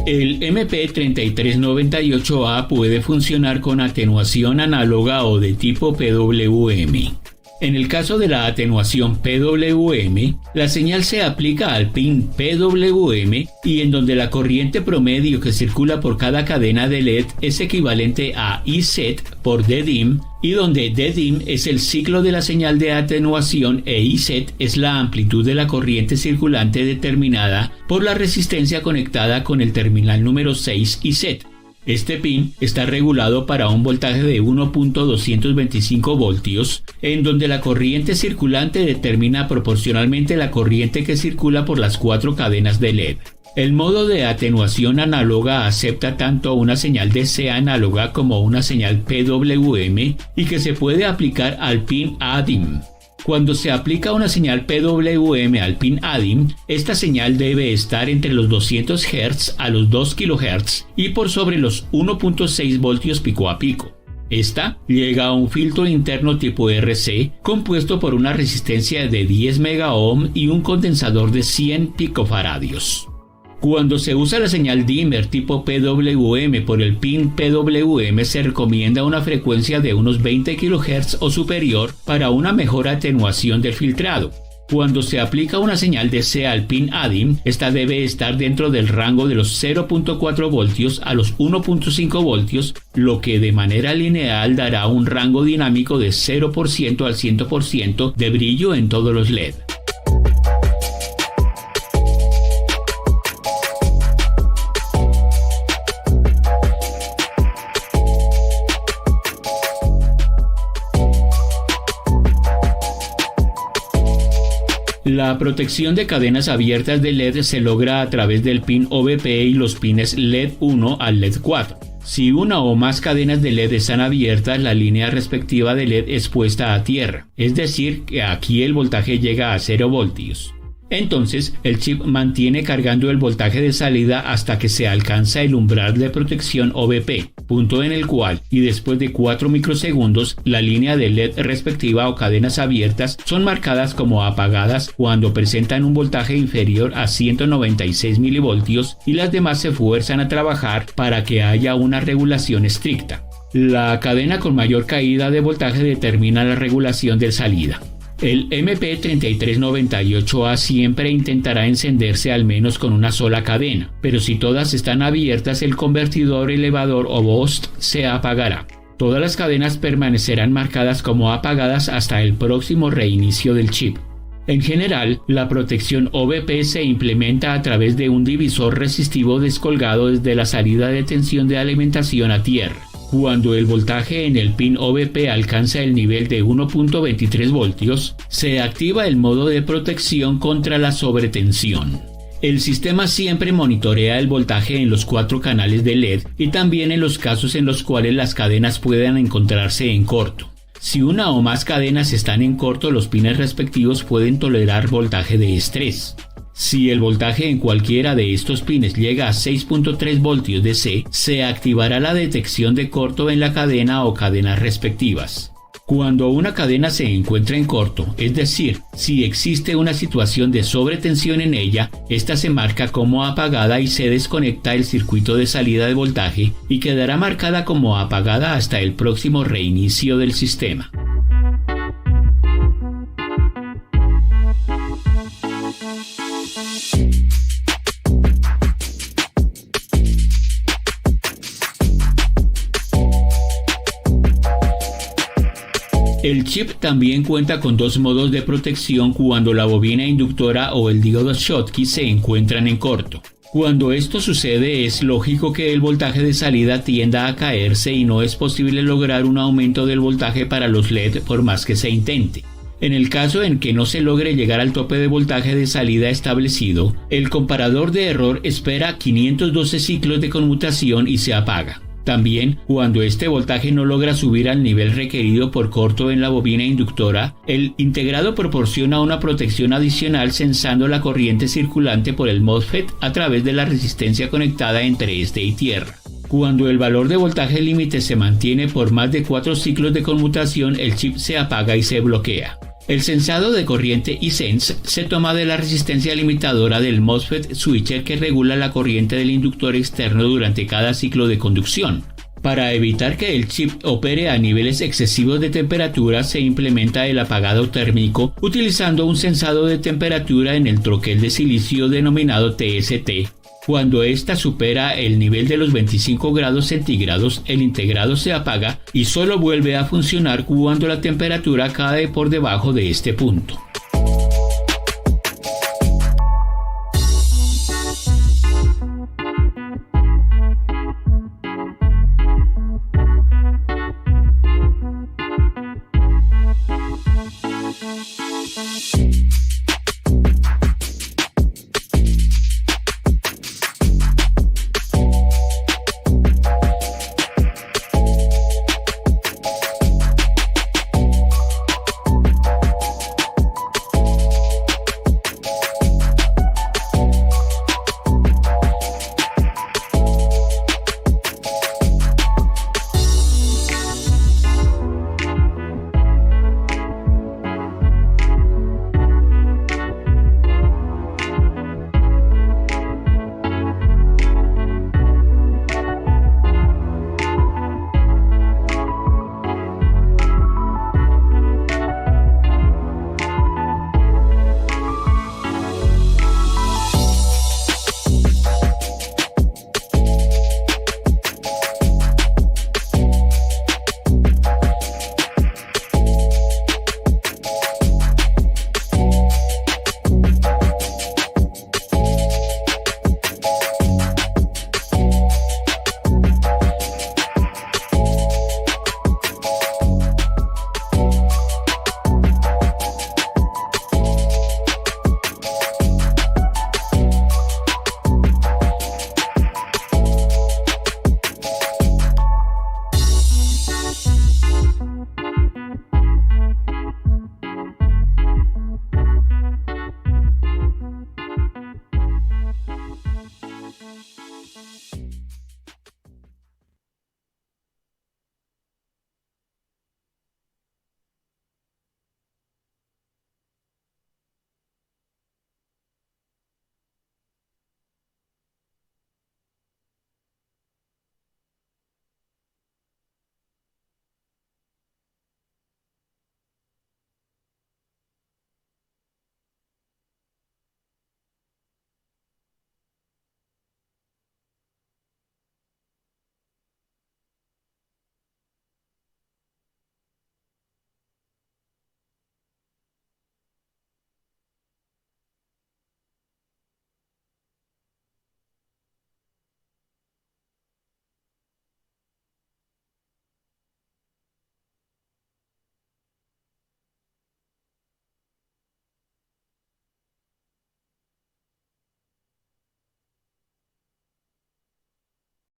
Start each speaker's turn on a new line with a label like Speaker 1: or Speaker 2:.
Speaker 1: El MP3398A puede funcionar con atenuación análoga o de tipo PWM. En el caso de la atenuación PWM, la señal se aplica al pin PWM y en donde la corriente promedio que circula por cada cadena de LED es equivalente a IZ por DDIM, y donde DDIM es el ciclo de la señal de atenuación e IZ es la amplitud de la corriente circulante determinada por la resistencia conectada con el terminal número 6 IZ. Este pin está regulado para un voltaje de 1.225 voltios, en donde la corriente circulante determina proporcionalmente la corriente que circula por las 4 cadenas de LED. El modo de atenuación análoga acepta tanto una señal DC análoga como una señal PWM y que se puede aplicar al pin ADIM. Cuando se aplica una señal PWM al pin ADIM, esta señal debe estar entre los 200 Hz a los 2 kHz y por sobre los 1.6 voltios pico a pico. Esta llega a un filtro interno tipo RC compuesto por una resistencia de 10 megaohm y un condensador de 100 picofaradios. Cuando se usa la señal dimmer tipo PWM por el pin PWM se recomienda una frecuencia de unos 20 kHz o superior para una mejor atenuación del filtrado. Cuando se aplica una señal DC al pin ADIM, esta debe estar dentro del rango de los 0.4 voltios a los 1.5 voltios, lo que de manera lineal dará un rango dinámico de 0% al 100% de brillo en todos los LED. La protección de cadenas abiertas de LED se logra a través del pin OVP y los pines LED 1 al LED 4. Si una o más cadenas de LED están abiertas, la línea respectiva de LED es puesta a tierra, es decir, que aquí el voltaje llega a 0 voltios. Entonces, el chip mantiene cargando el voltaje de salida hasta que se alcanza el umbral de protección OVP, punto en el cual, y después de 4 microsegundos, la línea de LED respectiva o cadenas abiertas son marcadas como apagadas cuando presentan un voltaje inferior a 196 milivoltios y las demás se fuerzan a trabajar para que haya una regulación estricta. La cadena con mayor caída de voltaje determina la regulación de salida. El MP3398A siempre intentará encenderse al menos con una sola cadena, pero si todas están abiertas el convertidor elevador o BOST se apagará. Todas las cadenas permanecerán marcadas como apagadas hasta el próximo reinicio del chip. En general, la protección OVP se implementa a través de un divisor resistivo descolgado desde la salida de tensión de alimentación a tierra. Cuando el voltaje en el pin OVP alcanza el nivel de 1.23 voltios, se activa el modo de protección contra la sobretensión. El sistema siempre monitorea el voltaje en los 4 canales de LED y también en los casos en los cuales las cadenas puedan encontrarse en corto. Si una o más cadenas están en corto, los pines respectivos pueden tolerar voltaje de estrés. Si el voltaje en cualquiera de estos pines llega a 6.3 voltios DC, se activará la detección de corto en la cadena o cadenas respectivas. Cuando una cadena se encuentra en corto, es decir, si existe una situación de sobretensión en ella, esta se marca como apagada y se desconecta el circuito de salida de voltaje y quedará marcada como apagada hasta el próximo reinicio del sistema. El chip también cuenta con 2 modos de protección cuando la bobina inductora o el diodo Schottky se encuentran en corto. Cuando esto sucede es lógico que el voltaje de salida tienda a caerse y no es posible lograr un aumento del voltaje para los LED por más que se intente. En el caso en que no se logre llegar al tope de voltaje de salida establecido, el comparador de error espera 512 ciclos de conmutación y se apaga. También, cuando este voltaje no logra subir al nivel requerido por corto en la bobina inductora, el integrado proporciona una protección adicional sensando la corriente circulante por el MOSFET a través de la resistencia conectada entre este y tierra. Cuando el valor de voltaje límite se mantiene por más de 4 ciclos de conmutación, el chip se apaga y se bloquea. El sensado de corriente iSense se toma de la resistencia limitadora del MOSFET switcher que regula la corriente del inductor externo durante cada ciclo de conducción. Para evitar que el chip opere a niveles excesivos de temperatura, se implementa el apagado térmico utilizando un sensado de temperatura en el troquel de silicio denominado TST. Cuando ésta supera el nivel de los 25 grados centígrados, el integrado se apaga y solo vuelve a funcionar cuando la temperatura cae por debajo de este punto.